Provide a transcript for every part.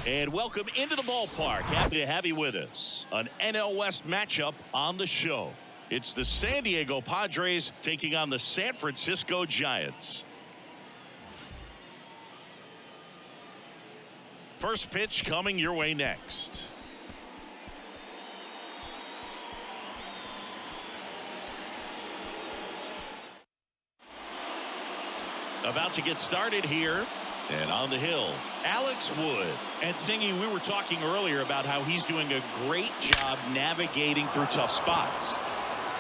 And welcome into the ballpark. Happy to have you with us. An NL West matchup on the show. It's the San Diego Padres taking on the San Francisco Giants. First pitch coming your way next. About to get started here. And on the hill, Alex Wood. And Singy, we were talking earlier about how he's doing a great job navigating through tough spots.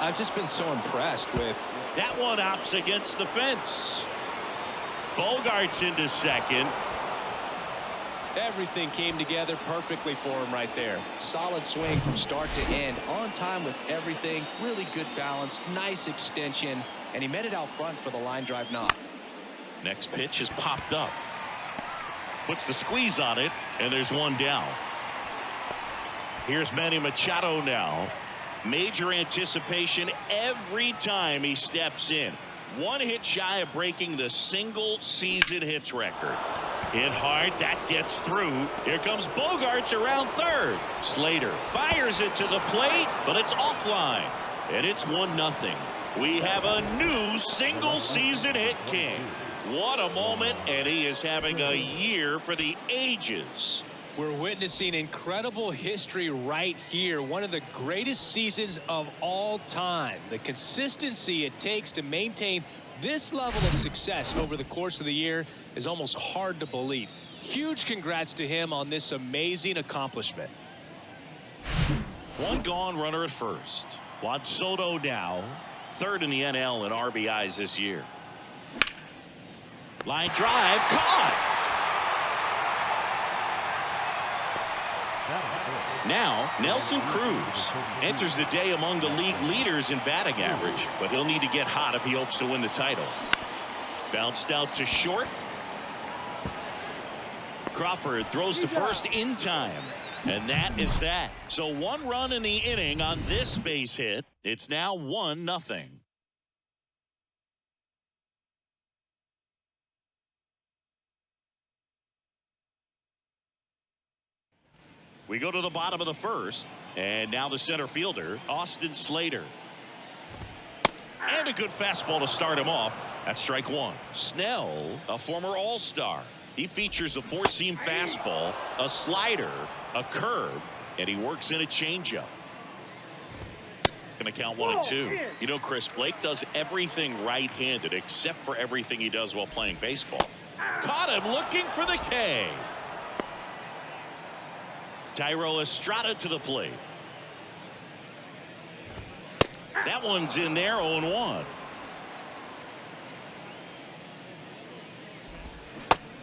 I've just been so impressed with that one. Opts against the fence. Bogart's into second. Everything came together perfectly for him right there. Solid swing from start to end. On time with everything. Really good balance. Nice extension. And he met it out front for the line drive knock. Next pitch is popped up. Puts the squeeze on it, and there's one down. Here's Manny Machado now. Major anticipation every time he steps in. One hit shy of breaking the single season hits record. Hit hard, that gets through. Here comes Bogarts around third. Slater fires it to the plate, but it's offline. And it's 1-0. We have a new single season hit king. What a moment, and he is having a year for the ages. We're witnessing incredible history right here. One of the greatest seasons of all time. The consistency it takes to maintain this level of success over the course of the year is almost hard to believe. Huge congrats to him on this amazing accomplishment. One gone, runner at first. Juan Soto now, third in the NL in RBIs this year. Line drive, caught. Now, Nelson Cruz enters the day among the league leaders in batting average, but he'll need to get hot if he hopes to win the title. Bounced out to short. Crawford throws to first in time, and that is that. So one run in the inning on this base hit. It's now 1-0. We go to the bottom of the first, and now the center fielder, Austin Slater. And a good fastball to start him off. That's strike one. Snell, a former All-Star. He features a four-seam fastball, a slider, a curve, and he works in a changeup. Going to count 1-2. You know, Chris, Blake does everything right-handed except for everything he does while playing baseball. Caught him looking for the K. Tyro Estrada to the plate. That one's in there, 0-1.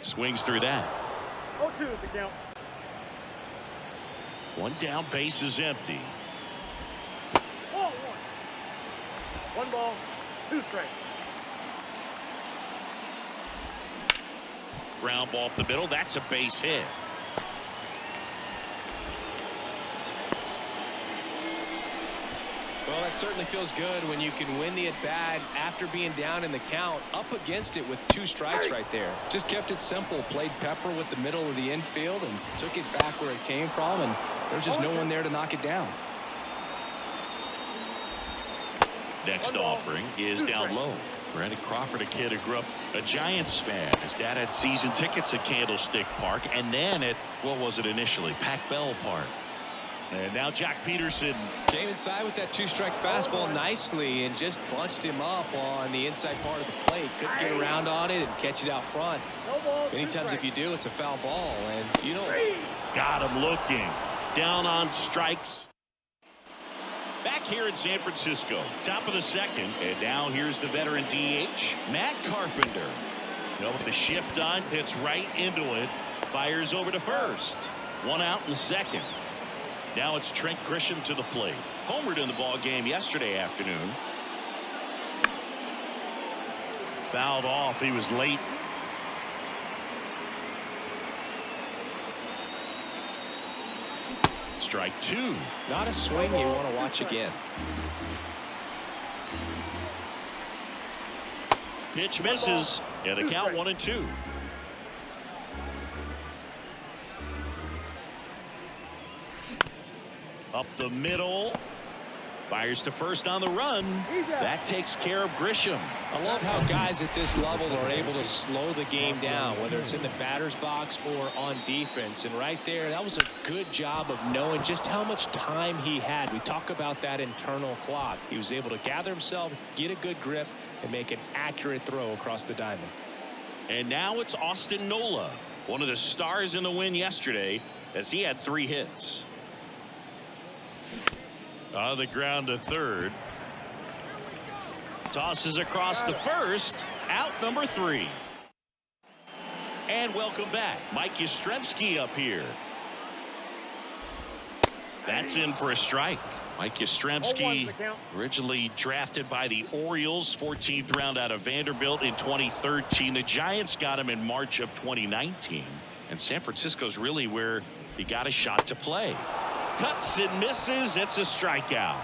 Swings through that. 0-2 is the count. One down, base is empty. 1-1. One ball, 2 strikes. Ground ball up the middle. That's a base hit. Well, that certainly feels good when you can win the at-bat after being down in the count, up against it with 2 strikes right there. Just kept it simple, played pepper with the middle of the infield and took it back where it came from, and there's just no one there to knock it down. Next offering is down low. Brandon Crawford, a kid who grew up a Giants fan. His dad had season tickets at Candlestick Park and then at, what was it initially, Pac-Bell Park. And now Jack Peterson came inside with that 2-strike fastball nicely and just bunched him up on the inside part of the plate. Couldn't get around on it and catch it out front. Many times if you do, it's a foul ball, and you don't. Got him looking. Down on strikes. Back here in San Francisco, top of the second, and now here's the veteran DH, Matt Carpenter. With the shift on, hits right into it, fires over to first. One out in the second. Now it's Trent Grisham to the plate. Homered in the ball game yesterday afternoon. Fouled off. He was late. Strike 2. Not a swing you want to watch again. Pitch misses. And the count 1-2. Up the middle. Fires to first on the run. That takes care of Grisham. I love how guys at this level are able to slow the game down, whether it's in the batter's box or on defense. And right there, that was a good job of knowing just how much time he had. We talk about that internal clock. He was able to gather himself, get a good grip, and make an accurate throw across the diamond. And now it's Austin Nola, one of the stars in the win yesterday, as he had 3 hits. On the ground to third. Tosses across to first. Out number 3. And welcome back. Mike Yastrzemski up here. That's in for a strike. Mike Yastrzemski, originally drafted by the Orioles, 14th round out of Vanderbilt in 2013. The Giants got him in March of 2019. And San Francisco's really where he got a shot to play. Cuts and misses. It's a strikeout.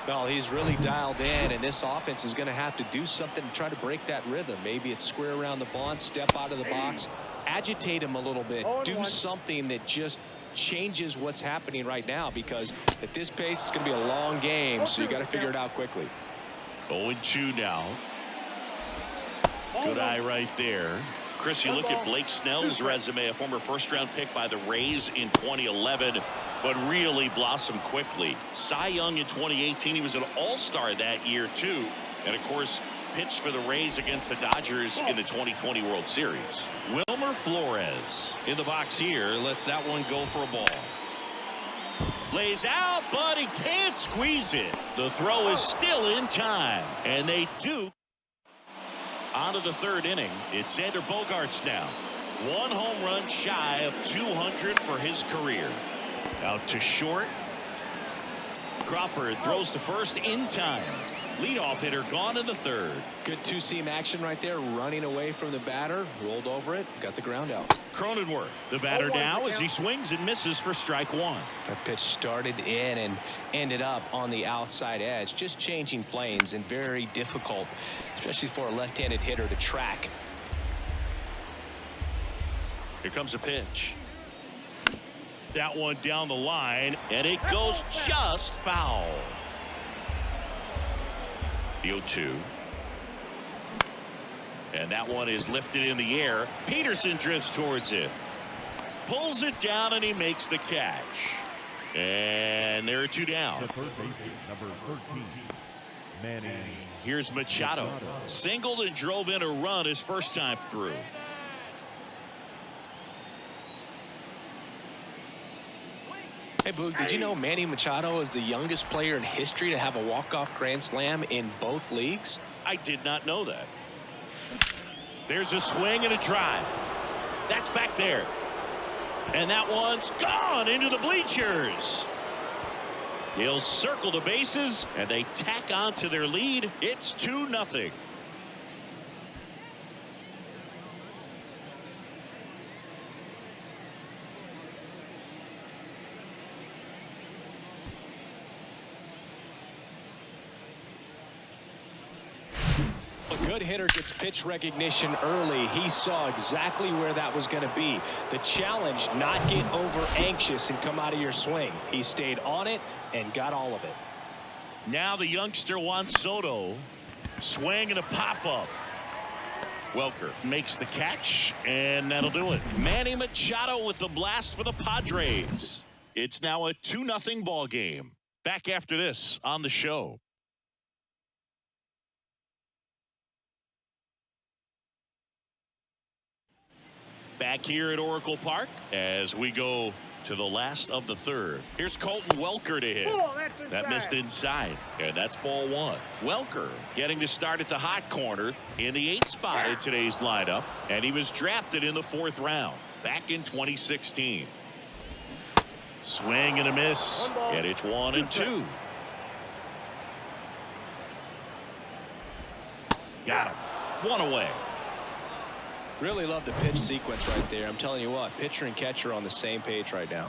Well, he's really dialed in, and this offense is going to have to do something to try to break that rhythm. Maybe it's square around the bunt, step out of the box, agitate him a little bit, do something that just changes what's happening right now, because at this pace it's going to be a long game, so you got to figure it out quickly. 0-2 now. Good eye right there. Chris, you look at Blake Snell's resume, a former first-round pick by the Rays in 2011, but really blossomed quickly. Cy Young in 2018. He was an all-star that year, too. And, of course, pitched for the Rays against the Dodgers in the 2020 World Series. Wilmer Flores in the box here. Lets that one go for a ball. Lays out, but he can't squeeze it. The throw is still in time. And they do. On to the third inning. It's Xander Bogaerts now. 1 home run shy of 200 for his career. Out to short. Crawford throws to first in time. Leadoff hitter gone in the third. Good two-seam action right there, running away from the batter, rolled over it, got the ground out. Cronenworth, the batter now, as he swings and misses for strike 1. That pitch started in and ended up on the outside edge, just changing planes, and very difficult, especially for a left-handed hitter to track. Here comes a pitch. That one down the line, and it goes just foul. The 0-2. And that one is lifted in the air. Peterson drifts towards it. Pulls it down, and he makes the catch. And there are 2 down. The third baseman, number 13, Manny. Here's Machado. Singled and drove in a run his first time through. Hey, Boog, did you know Manny Machado is the youngest player in history to have a walk-off grand slam in both leagues? I did not know that. There's a swing and a drive. That's back there. And that one's gone into the bleachers. He'll circle the bases, and they tack on to their lead. It's 2-0. A good hitter gets pitch recognition early. He saw exactly where that was going to be. The challenge, not get over anxious and come out of your swing. He stayed on it and got all of it. Now the youngster Juan Soto, swing and a pop-up. Welker makes the catch, and that'll do it. Manny Machado with the blast for the Padres. It's now a 2-0 ball game. Back after this on the show. Back here at Oracle Park as we go to the last of the third. Here's Colton Welker to hit. That missed inside, and that's ball 1. Welker getting to start at the hot corner in the 8th spot in today's lineup, and he was drafted in the 4th round back in 2016. Swing and a miss, and it's 1-2. Got him. 1 away. Really love the pitch sequence right there. I'm telling you what, pitcher and catcher on the same page right now.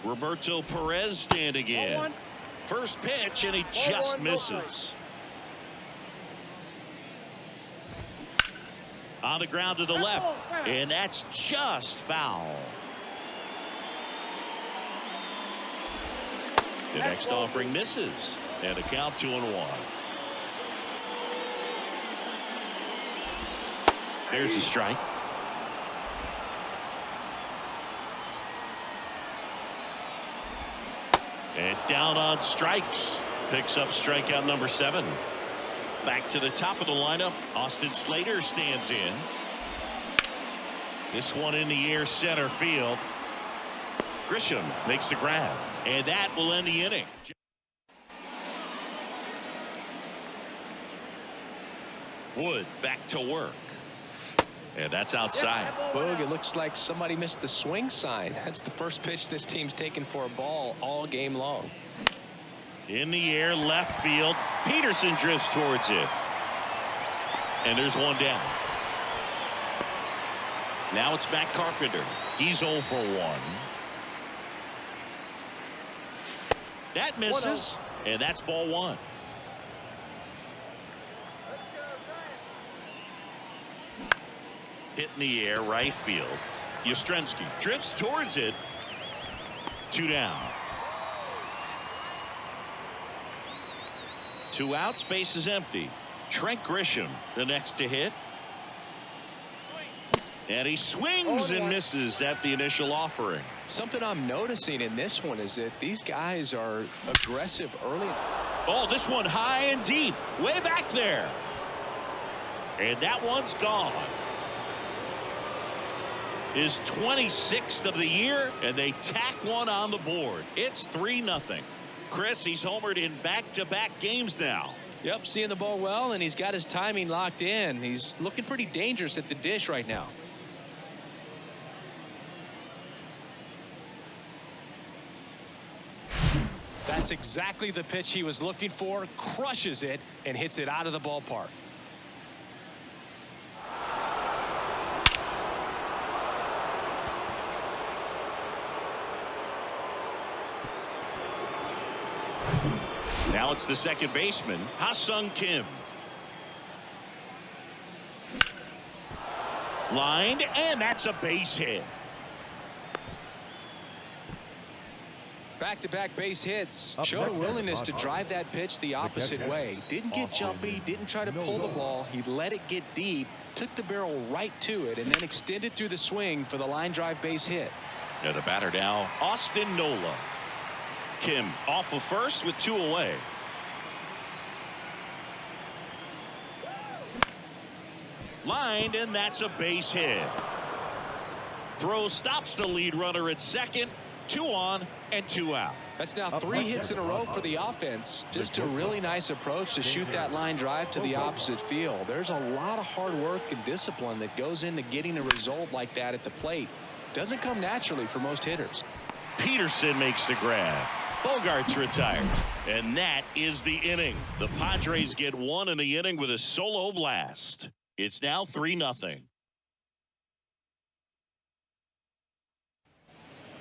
Roberto Perez standing in. First pitch, and he just misses. On the ground to the left, and that's just foul. The next offering misses. And a count 2-1. There's the strike. And down on strikes. Picks up strikeout number 7. Back to the top of the lineup. Austin Slater stands in. This one in the air, center field. Grisham makes the grab. And that will end the inning. Wood back to work. And that's outside. Boog, it looks like somebody missed the swing sign. That's the first pitch this team's taken for a ball all game long. In the air, left field. Peterson drifts towards it. And there's one down. Now it's back Carpenter. He's 0 for 1. That misses. And that's ball 1. Hit in the air, right field. Yastrzemski drifts towards it. 2 down. 2 outs, base is empty. Trent Grisham, the next to hit. And he swings and misses at the initial offering. Something I'm noticing in this one is that these guys are aggressive early. Oh, this one high and deep, way back there. And that one's gone. His 26th of the year, and they tack one on the board. It's 3-0. Chris, he's homered in back-to-back games now. Yep, seeing the ball well, and he's got his timing locked in. He's looking pretty dangerous at the dish right now. That's exactly the pitch he was looking for. Crushes it and hits it out of the ballpark. Now it's the second baseman, Ha-Seong Kim. Lined, and that's a base hit. Back-to-back base hits. Showed a willingness to drive that pitch the opposite way. Didn't get jumpy, didn't try to pull the ball. He let it get deep, took the barrel right to it, and then extended through the swing for the line drive base hit. And the batter now, Austin Nola. Kim off of first with 2 away. Lined, and that's a base hit. Throw stops the lead runner at second. 2 on and 2 out. That's now 3 hits in a row for the offense. Just a really nice approach to shoot that line drive to the opposite field. There's a lot of hard work and discipline that goes into getting a result like that at the plate. Doesn't come naturally for most hitters. Peterson makes the grab. Bogart's retired. And that is the inning. The Padres get 1 in the inning with a solo blast. It's now 3-0.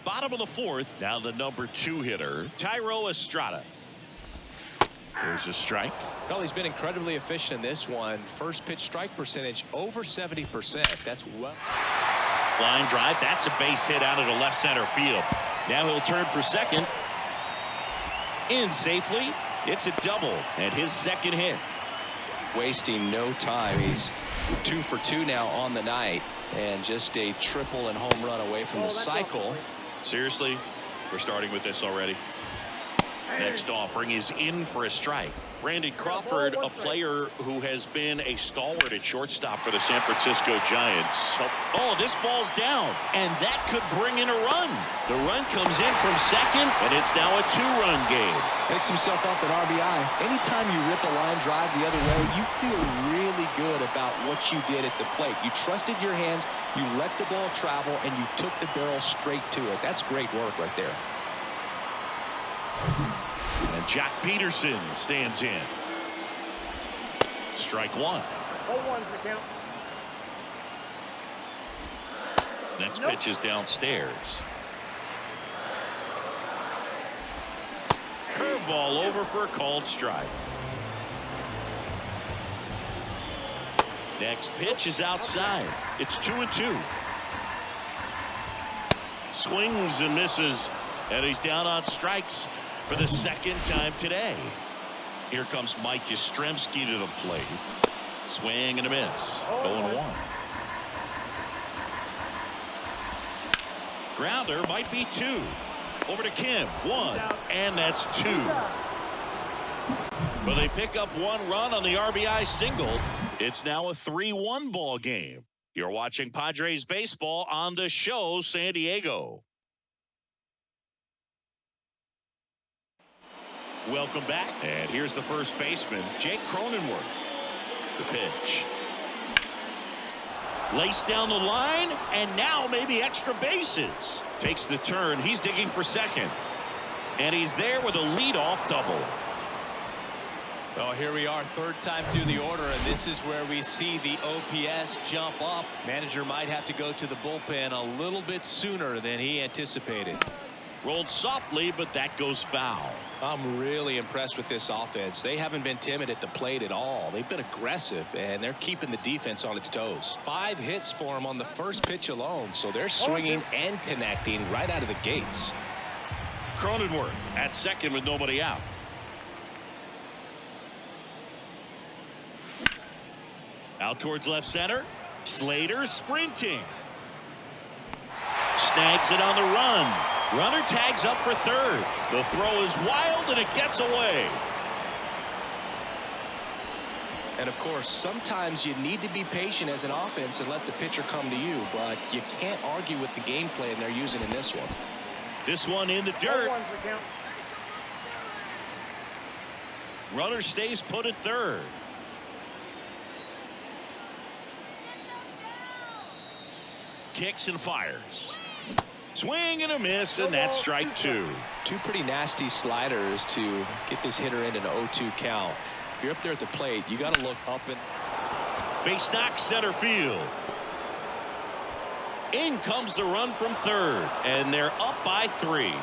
Bottom of the 4th, now the number 2 hitter, Thairo Estrada. There's a strike. Well, he's been incredibly efficient in this one. First pitch strike percentage over 70%. That's well. Line drive, that's a base hit out of the left center field. Now he'll turn for second. In safely. It's a double and his second hit. Wasting no time. He's 2 for 2 now on the night, and just a triple and home run away from the cycle. Seriously, we're starting with this already. Next offering is in for a strike. Brandon Crawford, a player who has been a stalwart at shortstop for the San Francisco Giants. Oh, this ball's down, and that could bring in a run. The run comes in from second, and it's now a 2-run game. Picks himself up an RBI. Anytime you rip a line drive the other way, you feel really good about what you did at the plate. You trusted your hands, you let the ball travel, and you took the barrel straight to it. That's great work right there. And Jack Peterson stands in. Strike 1. 0-1's the count. Next pitch is downstairs. Curveball over for a called strike. Next pitch is outside. It's 2-2. Swings and misses, and he's down on strikes. for the second time today. Here comes Mike Yastrzemski to the plate. Swing and a miss. 0-1. Grounder might be 2. Over to Kim. 1. And that's 2. But they pick up 1 run on the RBI single. It's now a 3-1 ball game. You're watching Padres baseball on the show San Diego. Welcome back. And here's the first baseman, Jake Cronenworth. The pitch. Laced down the line, and now maybe extra bases. Takes the turn. He's digging for second. And he's there with a leadoff double. Well, here we are, third time through the order, and this is where we see the OPS jump up. Manager might have to go to the bullpen a little bit sooner than he anticipated. Rolled softly, but that goes foul. I'm really impressed with this offense. They haven't been timid at the plate at all. They've been aggressive, and they're keeping the defense on its toes. 5 hits for them on the first pitch alone, so they're swinging and connecting right out of the gates. Cronenworth at second with nobody out. Out towards left center. Slater sprinting. Snags it on the run. Runner tags up for third. The throw is wild and it gets away. And of course, sometimes you need to be patient as an offense and let the pitcher come to you, but you can't argue with the game plan they're using in this one. This one in the dirt. Runner stays put at third. Kicks and fires. Swing and a miss, and that's strike 2. 2 pretty nasty sliders to get this hitter in an 0-2 count. If you're up there at the plate, you got to look up and base knock center field. In comes the run from third, and they're up by 3.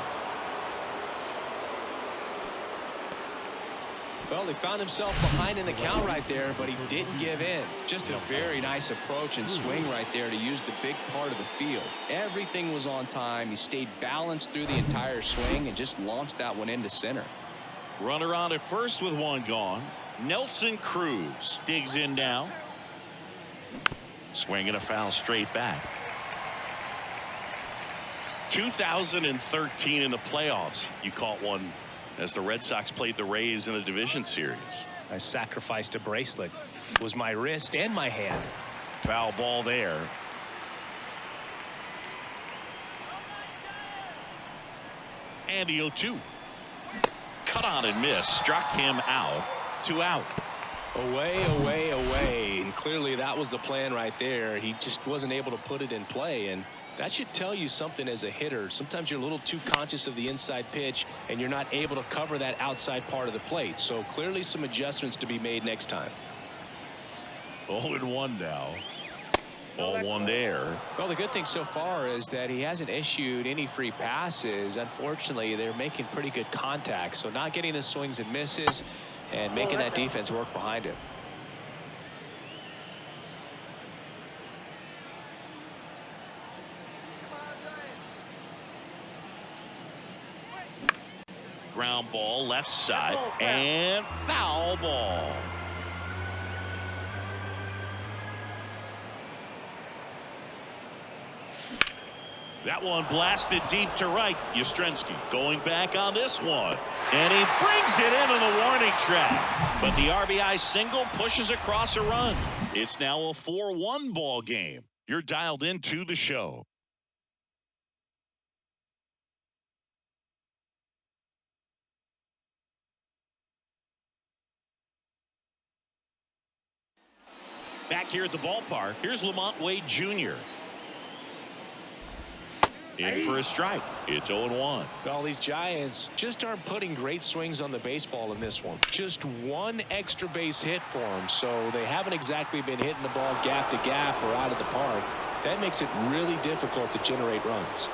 Well, he found himself behind in the count right there, but he didn't give in. Just a very nice approach and swing right there to use the big part of the field. Everything was on time. He stayed balanced through the entire swing and just launched that one into center. Runner on at first with 1 gone. Nelson Cruz digs in now. Swing and a foul straight back. 2013 in the playoffs, you caught one as the Red Sox played the Rays in a division series. I sacrificed a bracelet. It was my wrist and my hand. Foul ball there. And the 0-2. Cut on and miss. Struck him out. 2 out. Away, away, away. And clearly that was the plan right there. He just wasn't able to put it in play, and that should tell you something as a hitter. Sometimes you're a little too conscious of the inside pitch and you're not able to cover that outside part of the plate. So clearly some adjustments to be made next time. 0-1 now. Ball 1 there. Well, the good thing so far is that he hasn't issued any free passes. Unfortunately, they're making pretty good contact. So not getting the swings and misses and making that defense work behind him. Ground ball left side and foul ball. That one blasted deep to right. Yastrzemski going back on this one. And he brings it into the warning track. But the RBI single pushes across a run. It's now a 4-1 ball game. You're dialed into the show. Back here at the ballpark, here's Lamont Wade Jr. In for a strike. It's 0-1. Well, these Giants just aren't putting great swings on the baseball in this one. Just 1 extra base hit for them, so they haven't exactly been hitting the ball gap to gap or out of the park. That makes it really difficult to generate runs.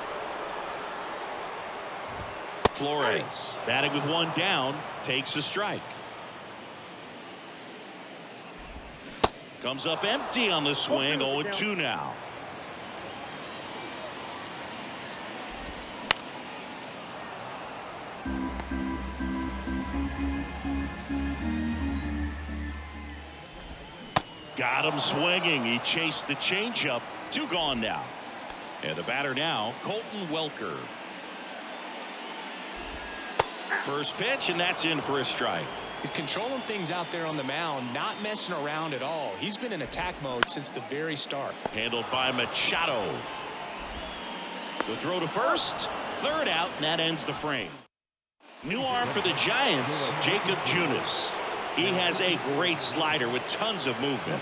Flores batting with 1 down, takes a strike. Comes up empty on the swing. 0-2 now. Got him swinging. He chased the changeup. 2 gone now. And the batter now, Colton Welker. First pitch, and that's in for a strike. He's controlling things out there on the mound, not messing around at all. He's been in attack mode since the very start. Handled by Machado. The throw to first. Third out, and that ends the frame. New arm for the Giants, Jacob Junis. He has a great slider with tons of movement.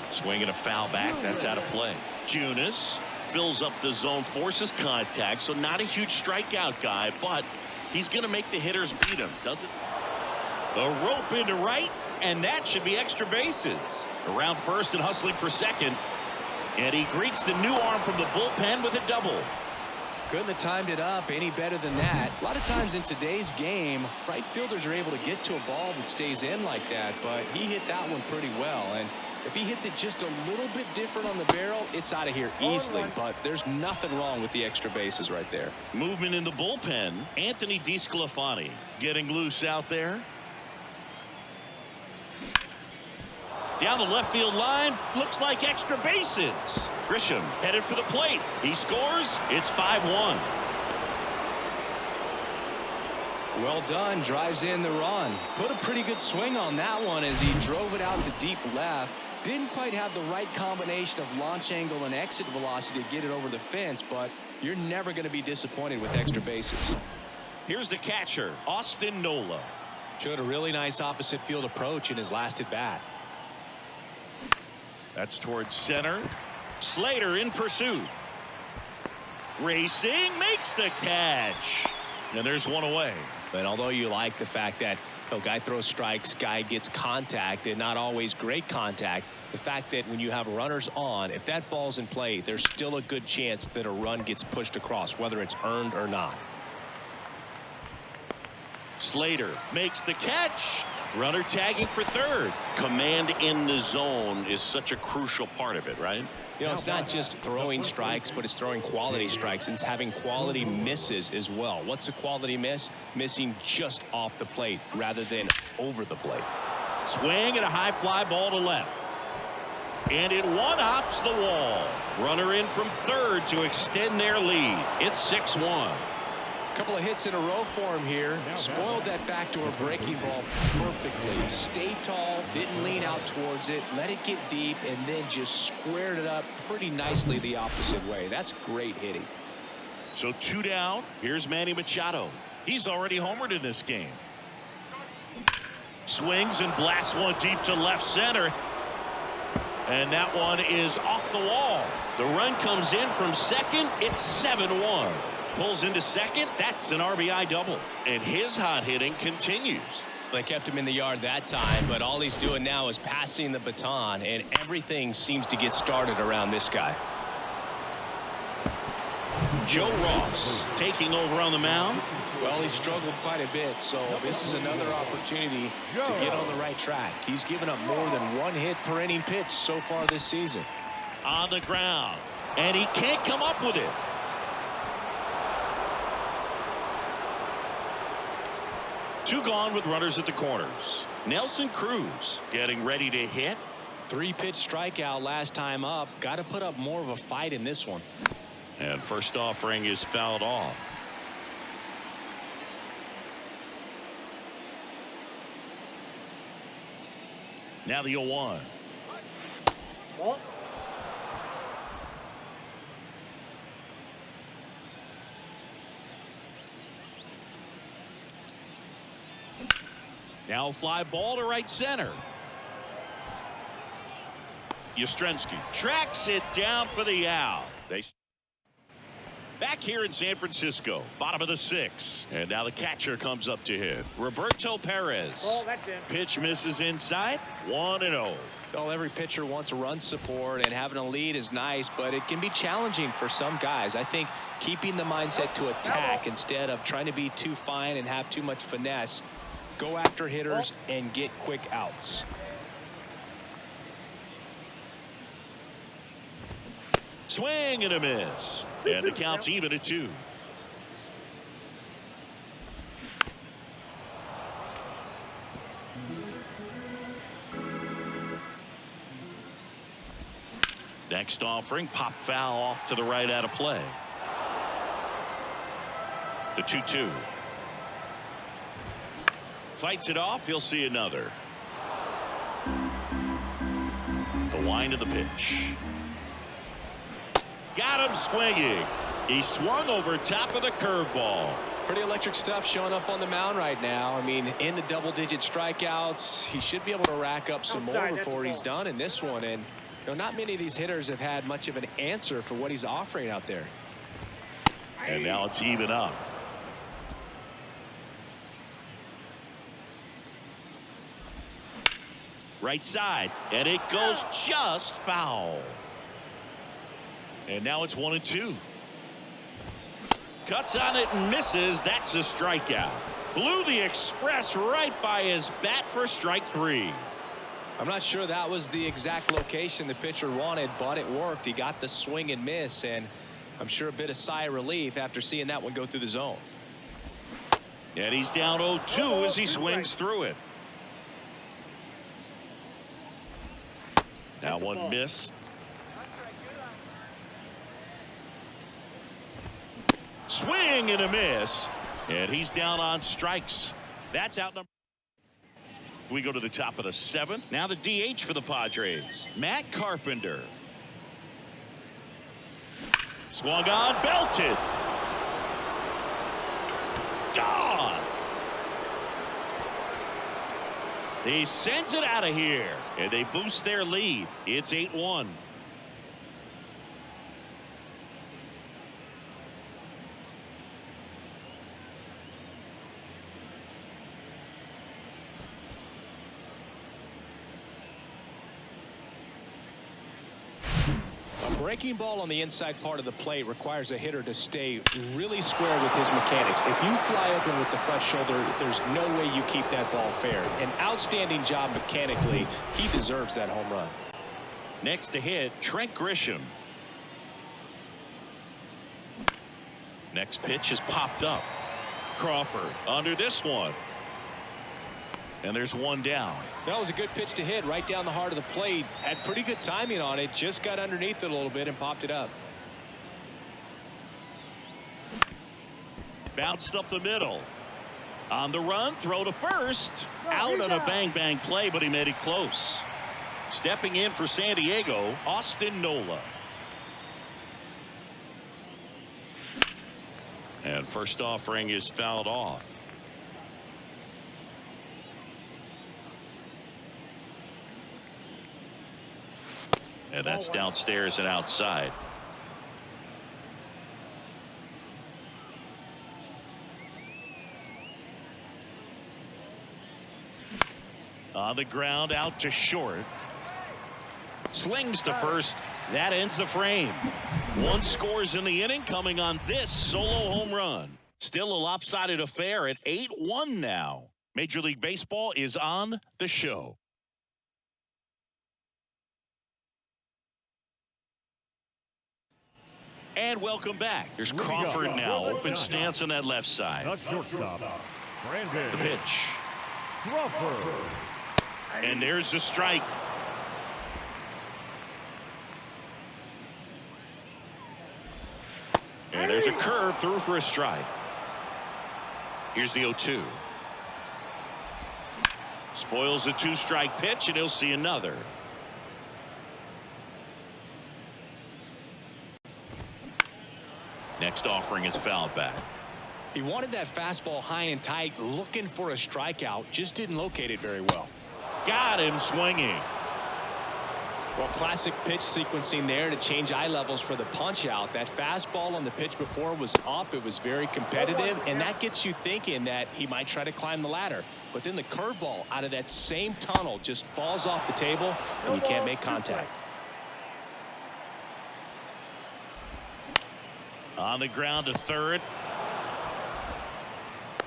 Swinging a foul back. That's out of play. Junis fills up the zone, forces contact, so not a huge strikeout guy, but he's going to make the hitters beat him, doesn't it? A rope into right, and that should be extra bases. Around first and hustling for second. And he greets the new arm from the bullpen with a double. Couldn't have timed it up any better than that. A lot of times in today's game, right fielders are able to get to a ball that stays in like that, but he hit that one pretty well. And if he hits it just a little bit different on the barrel, it's out of here easily. But there's nothing wrong with the extra bases right there. Movement in the bullpen. Anthony DeSclafani getting loose out there. Down the left field line, looks like extra bases. Grisham headed for the plate. He scores. It's 5-1. Well done. Drives in the run. Put a pretty good swing on that one as he drove it out to deep left. Didn't quite have the right combination of launch angle and exit velocity to get it over the fence, but you're never going to be disappointed with extra bases. Here's the catcher, Austin Nola. Showed a really nice opposite field approach in his last at bat. That's towards center. Slater in pursuit. Racing, makes the catch. And there's one away. But although you like the fact that guy throws strikes, guy gets contact, and not always great contact, the fact that when you have runners on, if that ball's in play, there's still a good chance that a run gets pushed across, whether it's earned or not. Slater makes the catch. Runner tagging for third. Command in the zone is such a crucial part of it, right? You know, it's not just throwing strikes, but it's throwing quality strikes, and it's having quality misses as well. What's a quality miss? Missing just off the plate rather than over the plate. Swing and a high fly ball to left. And it one-hops the wall. Runner in from third to extend their lead. It's 6-1. Couple of hits in a row for him here. Spoiled that backdoor breaking ball perfectly. Stayed tall, didn't lean out towards it, let it get deep, and then just squared it up pretty nicely the opposite way. That's great hitting. So 2 down. Here's Manny Machado. He's already homered in this game. Swings and blasts one deep to left center. And that one is off the wall. The run comes in from second. It's 7-1. Pulls into second. That's an RBI double. And his hot hitting continues. They kept him in the yard that time, but all he's doing now is passing the baton, and everything seems to get started around this guy. Joe Ross taking over on the mound. Well, he struggled quite a bit, so this is another opportunity to get on the right track. He's given up more than 1 hit per inning pitch so far this season. On the ground, and he can't come up with it. Two gone with runners at the corners. Nelson Cruz getting ready to hit. 3-pitch strikeout last time up. Got to put up more of a fight in this one. And first offering is fouled off. Now the 0-1. Ball. Now fly ball to right center. Yastrzemski tracks it down for the out. Back here in San Francisco, bottom of the 6th, and now the catcher comes up to hit. Roberto Perez. Ball, that's in. Pitch misses inside. 1-0. Well, every pitcher wants a run support, and having a lead is nice, but it can be challenging for some guys. I think keeping the mindset to attack instead of trying to be too fine and have too much finesse. Go after hitters and get quick outs. Swing and a miss. And the count's even at 2. Next offering, pop foul off to the right out of play. The 2-2. Fights it off. He'll see another. The wind of the pitch. Got him swinging. He swung over top of the curveball. Pretty electric stuff showing up on the mound right now. I mean, into double-digit strikeouts. He should be able to rack up some more before he's done in this one. And not many of these hitters have had much of an answer for what he's offering out there. And now it's even up. Right side, and it goes just foul. And now it's 1-2. Cuts on it and misses. That's a strikeout. Blew the express right by his bat for strike 3. I'm not sure that was the exact location the pitcher wanted, but it worked. He got the swing and miss, and I'm sure a bit of sigh of relief after seeing that one go through the zone. And he's down 0-2 as he swings through it. That one missed. Swing and a miss. And he's down on strikes. That's out number. We go to the top of the 7th. Now the DH for the Padres, Matt Carpenter. Swung on, belted. Gone. He sends it out of here, and they boost their lead. It's 8-1. Breaking ball on the inside part of the plate requires a hitter to stay really square with his mechanics. If you fly open with the front shoulder, there's no way you keep that ball fair. An outstanding job mechanically. He deserves that home run. Next to hit, Trent Grisham. Next pitch is popped up. Crawford under this one. And there's one down. That was a good pitch to hit right down the heart of the plate. Had pretty good timing on it. Just got underneath it a little bit and popped it up. Bounced up the middle. On the run, throw to first. Out on a bang-bang play, but he made it close. Stepping in for San Diego, Austin Nola. And first offering is fouled off. And that's downstairs and outside. On the ground, out to short. Slings to first. That ends the frame. One scores in the inning, coming on this solo home run. Still a lopsided affair at 8-1 now. Major League Baseball is on the show. And welcome back. There's Crawford now. Open stance on that left side. The shortstop, Brandon. The pitch. Crawford. And there's the strike. And there's a curve through for a strike. Here's the 0-2. Spoils the 2-strike pitch, and he'll see another. Next offering is fouled back. He wanted that fastball high and tight, looking for a strikeout. Just didn't locate it very well. Got him swinging. Well, classic pitch sequencing there to change eye levels for the punch out. That fastball on the pitch before was up. It was very competitive, and that gets you thinking that he might try to climb the ladder. But then the curveball out of that same tunnel just falls off the table, and you can't make contact. On the ground to third.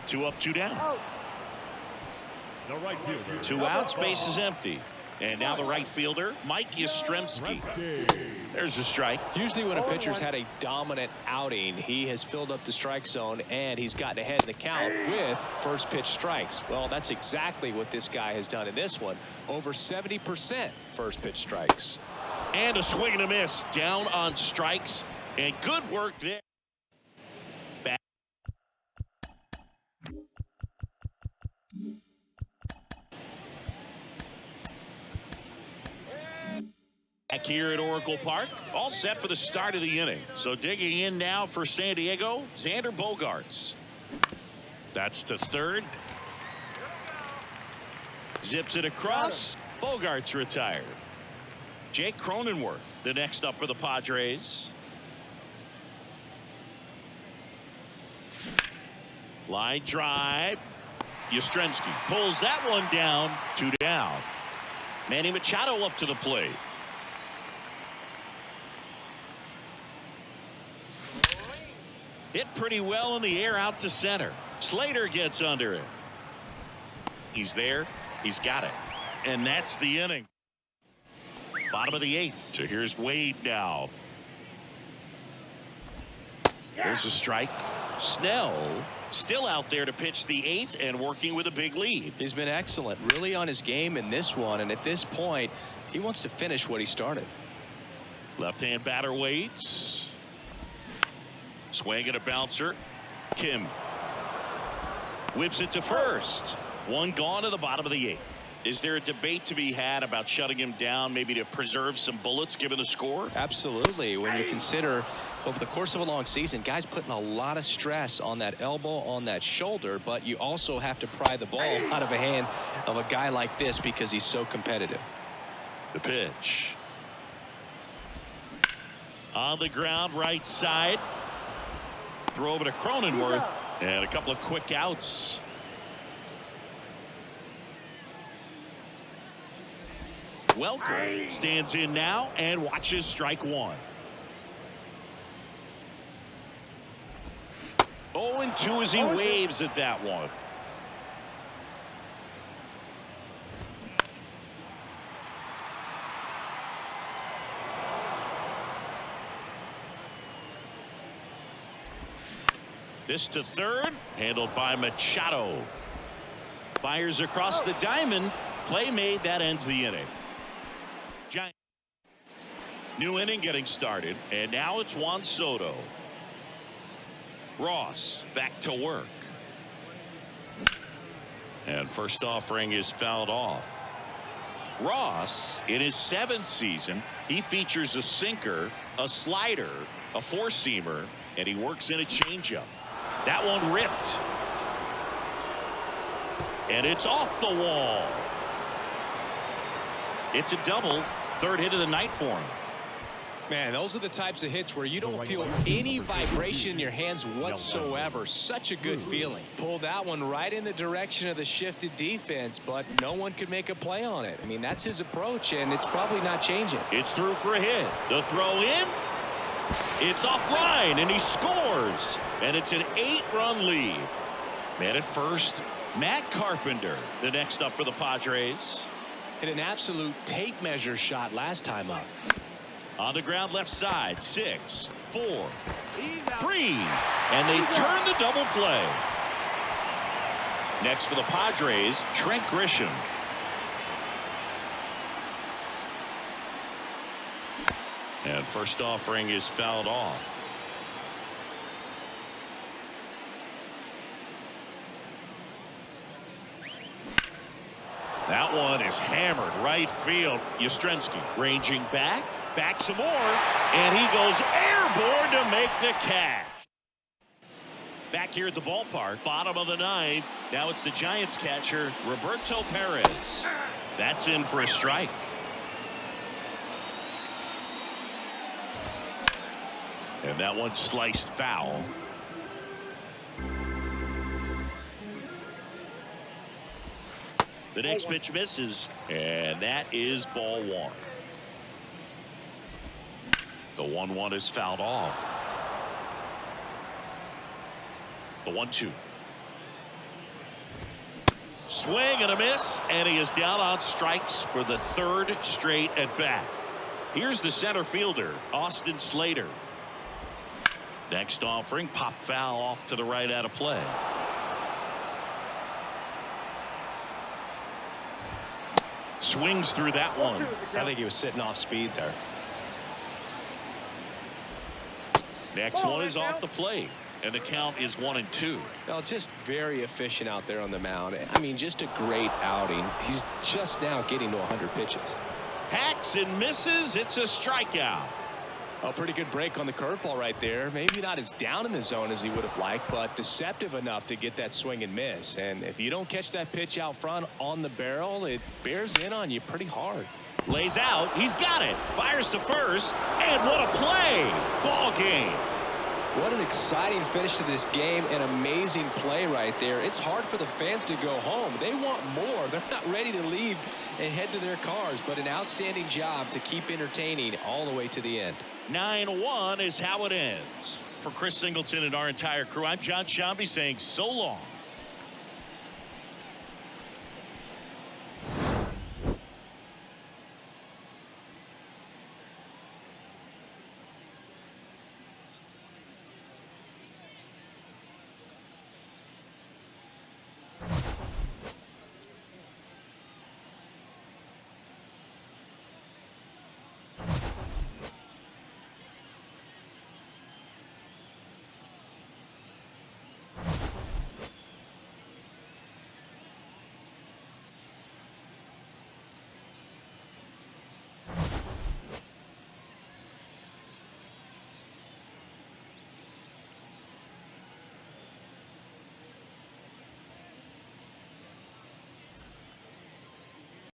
2 up, 2 down. The right fielder. 2 outs, base is empty. And now the right fielder, Mike Yastrzemski. There's a strike. Usually when a pitcher's had a dominant outing, he has filled up the strike zone and he's gotten ahead in the count with first pitch strikes. Well, that's exactly what this guy has done in this one. Over 70% first pitch strikes. And a swing and a miss. Down on strikes. And good work there. Back here at Oracle Park. All set for the start of the inning. So digging in now for San Diego, Xander Bogaerts. That's to third. Zips it across. Bogaerts retired. Jake Cronenworth, the next up for the Padres. Line drive. Yastrzemski pulls that one down. 2 down. Manny Machado up to the plate. Hit pretty well in the air out to center. Slater gets under it. He's there. He's got it. And that's the inning. Bottom of the 8th. So here's Wade now. There's a strike. Snell still out there to pitch the 8th and working with a big lead. He's been excellent, really on his game in this one, and at this point he wants to finish what he started. Left-hand batter waits. Swing and a bouncer. Kim whips it to first. One gone to the bottom of the 8th. Is there a debate to be had about shutting him down, maybe to preserve some bullets given the score? Absolutely. When you consider over the course of a long season, guys putting a lot of stress on that elbow, on that shoulder, but you also have to pry the ball out of a hand of a guy like this because he's so competitive. The pitch. On the ground, right side. Throw over to Cronenworth, and a couple of quick outs. Welker stands in now and watches strike 1. 0-2 as he waves at that one. This to third, handled by Machado. Fires across the diamond. Play made. That ends the inning. New inning getting started, and now it's Juan Soto. Ross back to work. And first offering is fouled off. Ross, in his 7th season, he features a sinker, a slider, a four-seamer, and he works in a changeup. That one ripped. And it's off the wall. It's a double. 3rd hit of the night for him. Man, those are the types of hits where you don't feel any vibration in your hands whatsoever. Such a good feeling. Pulled that one right in the direction of the shifted defense, but no one could make a play on it. I mean, that's his approach, and it's probably not changing. It's through for a hit. The throw in. It's offline, and he scores. And it's an 8-run lead. Man at first, Matt Carpenter, the next up for the Padres. Hit an absolute tape measure shot last time up. On the ground left side, 6, 4, 3, and they turn the double play. Next for the Padres, Trent Grisham. And first offering is fouled off. That one is hammered right field. Yastrzemski ranging back some more, and he goes airborne to make the catch. Back here at the ballpark, bottom of the 9th. Now it's the Giants catcher, Roberto Perez. That's in for a strike. And that one sliced foul. The next pitch misses, and that is ball 1. The 1-1 is fouled off. The 1-2. Swing and a miss, and he is down on strikes for the 3rd straight at bat. Here's the center fielder, Austin Slater. Next offering, pop foul off to the right out of play. Swings through that one. I think he was sitting off speed there. Next one is off the plate, and the count is 1-2. Well, just very efficient out there on the mound. I mean, just a great outing. He's just now getting to 100 pitches. Hacks and misses. It's a strikeout. A pretty good break on the curveball right there. Maybe not as down in the zone as he would have liked, but deceptive enough to get that swing and miss. And if you don't catch that pitch out front on the barrel, it bears in on you pretty hard. Lays out. He's got it. Fires to first. And what a play. Ball game. What an exciting finish to this game. An amazing play right there. It's hard for the fans to go home. They want more. They're not ready to leave and head to their cars, but an outstanding job to keep entertaining all the way to the end. 9-1 is how it ends. For Chris Singleton and our entire crew, I'm John Shambi saying so long.